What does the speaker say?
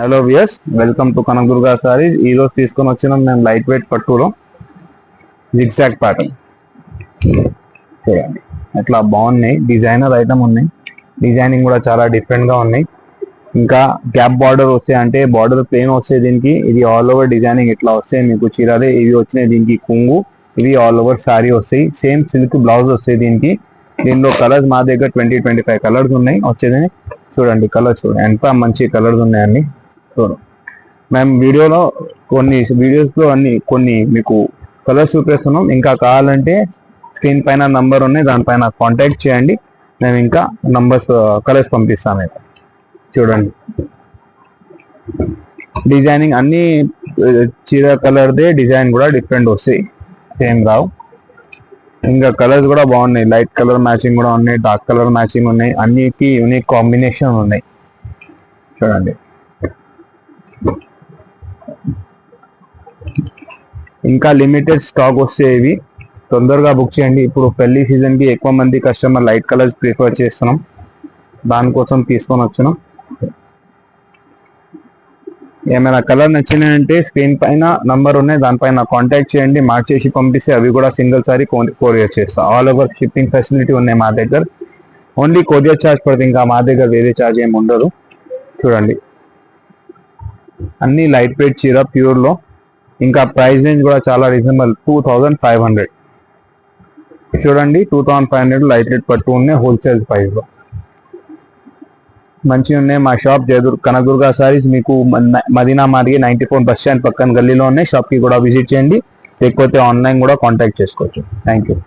Hello viewers, welcome to Kanakadurga saris. ఈ రోజు తీసుకొని వచ్చినాం మేము లైట్ వెయిట్ పట్టులో జిగ్జాగ్ ప్యాటర్న్. చూడండి అట్లా బాగున్నాయి, డిజైనర్ ఐటమ్ ఉన్నాయి. డిజైనింగ్ కూడా చాలా డిఫరెంట్ గా ఉన్నాయి. ఇంకా గ్యాప్ బార్డర్ వస్తాయి, అంటే బార్డర్ ప్లేన్ వస్తాయి దీనికి. ఇది ఆల్ ఓవర్ డిజైనింగ్ ఇట్లా వస్తాయి మీకు చీరలే. ఇవి వచ్చినాయి దీనికి కుంగు. ఇవి ఆల్ ఓవర్ సారీ వస్తాయి. సేమ్ సిల్క్ బ్లౌజ్ వస్తాయి దీనికి. దీనిలో కలర్స్ మా దగ్గర 20-25 కలర్స్ ఉన్నాయి వచ్చేది. చూడండి కలర్స్ చూడండి ఎంత మంచి కలర్స్ ఉన్నాయండి. మేము వీడియోలో కొన్ని మీకు కలర్స్ చూపిస్తున్నాం. ఇంకా కావాలంటే స్క్రీన్ పైన నంబర్ ఉన్నాయి, దానిపైన కాంటాక్ట్ చేయండి. మేము ఇంకా కలర్స్ పంపిస్తాము. చూడండి డిజైనింగ్ అన్ని చీర కలర్దే, డిజైన్ కూడా డిఫరెంట్ వస్తాయి, సేమ్ రావు. ఇంకా కలర్స్ కూడా బాగున్నాయి. లైట్ కలర్ మ్యాచింగ్ కూడా ఉన్నాయి, డార్క్ కలర్ మ్యాచింగ్ ఉన్నాయి. అన్నికి యూనిక్ కాంబినేషన్ ఉన్నాయి. చూడండి ఇంకా లిమిటెడ్ స్టాక్ వస్తే ఇవి తొందరగా బుక్ చేయండి. ఇప్పుడు పెళ్లి సీజన్ కి ఎక్కువ మంది కస్టమర్ లైట్ కలర్స్ ప్రిఫర్ చేస్తున్నాం, దానికోసం తీసుకొని వచ్చినాం. ఏమైనా కలర్ నచ్చినాయంటే స్క్రీన్ పైన నంబర్ ఉన్నాయి, దానిపైన కాంటాక్ట్ చేయండి. మార్చేసి పంపిస్తే అవి కూడా సింగిల్ సారీ కొరియర్ చేస్తాం. ఆల్ ఓవర్ షిప్పింగ్ ఫెసిలిటీ ఉన్నాయి మా దగ్గర. ఓన్లీ కొరియర్ ఛార్జ్ పడుతుంది, ఇంకా మా దగ్గర వేరే ఛార్జ్ ఏమి ఉండదు. చూడండి అన్ని లైట్ వెయిట్ చీర ప్యూర్ లో. ఇంకా ప్రైస్ రేంజ్ కూడా చాలా రీజనబుల్, 2500. చూడండి 2500 లైట్ వెయిట్ పట్టు ఉన్నాయి హోల్సేల్ ప్రైస్ లో. మంచిగా ఉన్నాయి. మా షాప్ కనకదుర్గ సారీస్ మీకు మదీనా మార్గే 94 బస్ స్టాండ్ పక్కన గల్లీలో ఉన్నాయి. షాప్ కి కూడా విజిట్ చేయండి, లేకపోతే ఆన్లైన్ కూడా కాంటాక్ట్ చేసుకోవచ్చు. Thank you.